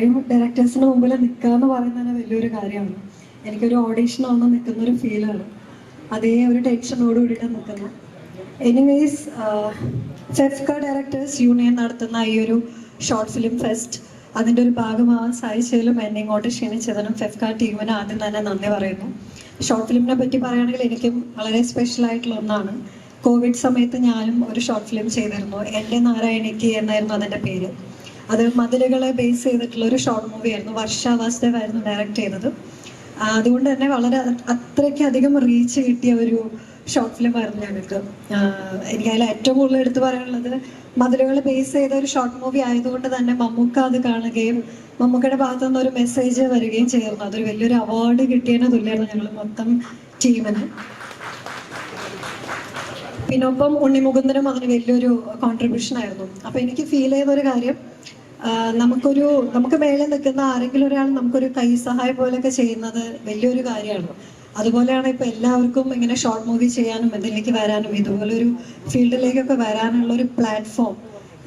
ഇത്രയും ഡയറക്ടേഴ്സിന് മുമ്പിൽ നിൽക്കുക എന്ന് പറയുന്നത് തന്നെ വലിയൊരു കാര്യമാണ്. എനിക്കൊരു ഓഡീഷൻ വന്ന് നിൽക്കുന്നൊരു ഫീലാണ്. അതേ ഒരു ടെൻഷനോട് കൂടിയിട്ട് നിൽക്കുന്നത്. എനിവേസ്, ഫെഫ്ക ഡയറക്ടേഴ്സ് യൂണിയൻ നടത്തുന്ന ഈ ഒരു ഷോർട്ട് ഫിലിം ഫെസ്റ്റ് അതിൻ്റെ ഒരു ഭാഗമാവാൻ സാധിച്ചതിലും എന്നെ ഇങ്ങോട്ട് ക്ഷണിച്ചതിനും ഫെഫ്ക ടീമിന് ആദ്യം തന്നെ നന്ദി പറയുന്നു. ഷോർട്ട് ഫിലിമിനെ പറ്റി പറയുകയാണെങ്കിൽ എനിക്കും വളരെ സ്പെഷ്യൽ ആയിട്ടുള്ള ഒന്നാണ്. കോവിഡ് സമയത്ത് ഞാനും ഒരു ഷോർട്ട് ഫിലിം ചെയ്തിരുന്നു. എൻ്റെ നാരായണിക്ക് എന്നായിരുന്നു അതിൻ്റെ പേര്. അത് മതിലുകളെ ബേസ് ചെയ്തിട്ടുള്ള ഒരു ഷോർട്ട് മൂവി ആയിരുന്നു. വർഷ വാസുദേവ് ആയിരുന്നു ഡയറക്റ്റ് ചെയ്തത്. അതുകൊണ്ട് തന്നെ വളരെ അത്രയ്ക്കധികം റീച്ച് കിട്ടിയ ഒരു ഷോർട്ട് ഫിലിം ആയിരുന്നു ഞങ്ങൾക്ക്. എനിക്കതിൽ ഏറ്റവും കൂടുതൽ എടുത്തു പറയാനുള്ളത് മതിലുകളെ ബേസ് ചെയ്ത ഒരു ഷോർട്ട് മൂവി ആയതുകൊണ്ട് തന്നെ മമ്മൂക്ക അത് കാണുകയും മമ്മൂക്കയുടെ ഭാഗത്തു നിന്ന് ഒരു മെസ്സേജ് വരികയും ചെയ്തിരുന്നു. അതൊരു വലിയൊരു അവാർഡ് കിട്ടിയതിന് തുല്യമായിരുന്നു ഞങ്ങൾ മൊത്തം ടീമിന്. പിന്നൊപ്പം ഉണ്ണിമുകുന്ദനും അതിന് വലിയൊരു കോൺട്രിബ്യൂഷൻ ആയിരുന്നു. അപ്പൊ എനിക്ക് ഫീൽ ചെയ്തൊരു കാര്യം, നമുക്ക് മേലെ നിൽക്കുന്ന ആരെങ്കിലും ഒരാൾ നമുക്കൊരു കൈ സഹായം പോലെയൊക്കെ ചെയ്യുന്നത് വലിയൊരു കാര്യമാണ്. അതുപോലെയാണ് ഇപ്പൊ എല്ലാവർക്കും ഇങ്ങനെ ഷോർട്ട് മൂവി ചെയ്യാനും ഇതിലേക്ക് വരാനും ഇതുപോലൊരു ഫീൽഡിലേക്കൊക്കെ വരാനുള്ള ഒരു പ്ലാറ്റ്ഫോം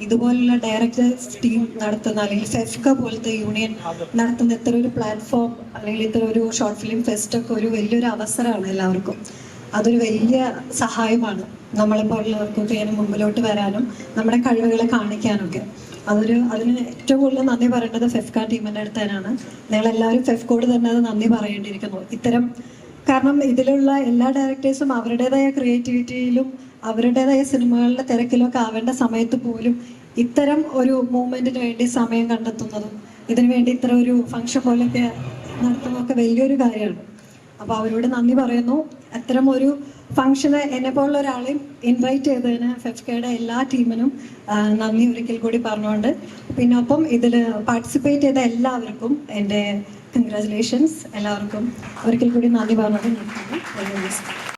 ഇതുപോലുള്ള ഡയറക്ടേഴ്സ് ടീം നടത്തുന്ന അല്ലെങ്കിൽ ഫെഫ്ക പോലത്തെ യൂണിയൻ നടത്തുന്ന ഇത്ര ഒരു പ്ലാറ്റ്ഫോം അല്ലെങ്കിൽ ഇത്ര ഒരു ഷോർട്ട് ഫിലിം ഫെസ്റ്റ് ഒക്കെ ഒരു വലിയൊരു അവസരമാണ് എല്ലാവർക്കും. അതൊരു വലിയ സഹായമാണ് നമ്മളെപ്പോലുള്ളവർക്കൊക്കെ ഇങ്ങനെ മുമ്പിലോട്ട് വരാനും നമ്മുടെ കഴിവുകളെ കാണിക്കാനൊക്കെ. അതിന് ഏറ്റവും കൂടുതൽ നന്ദി പറയേണ്ടത് ഫെഫ്ക ടീമിൻ്റെ അടുത്ത് തന്നെയാണ്. നിങ്ങളെല്ലാവരും ഫെഫ്കോട് തന്നെ അത് നന്ദി പറയേണ്ടിയിരിക്കുന്നു. കാരണം ഇതിലുള്ള എല്ലാ ഡയറക്ടേഴ്സും അവരുടേതായ ക്രിയേറ്റിവിറ്റിയിലും അവരുടേതായ സിനിമകളുടെ തിരക്കിലൊക്കെ ആവേണ്ട സമയത്ത് പോലും ഇത്തരം ഒരു മൂവ്മെന്റിന് വേണ്ടി സമയം കണ്ടെത്തുന്നതും ഇതിനു വേണ്ടി ഇത്ര ഒരു ഫംഗ്ഷൻ പോലെയൊക്കെ നടത്തുന്നതൊക്കെ വലിയൊരു കാര്യമാണ്. അപ്പോൾ അവരോട് നന്ദി പറയുന്നു. അത്തരം ഒരു ഫംഗ്ഷന് എന്നെ പോലുള്ള ഒരാളെയും ഇൻവൈറ്റ് ചെയ്തതിന് ഫെഫ്കയുടെ എല്ലാ ടീമിനും നന്ദി ഒരിക്കൽ കൂടി പറഞ്ഞുകൊണ്ട്, പിന്നെ ഒപ്പം ഇതിൽ പാർട്ടിസിപ്പേറ്റ് ചെയ്ത എല്ലാവർക്കും എൻ്റെ കൺഗ്രാജുലേഷൻസ്. എല്ലാവർക്കും ഒരിക്കൽ കൂടി നന്ദി പറഞ്ഞുകൊണ്ട് നിർത്തുന്നു.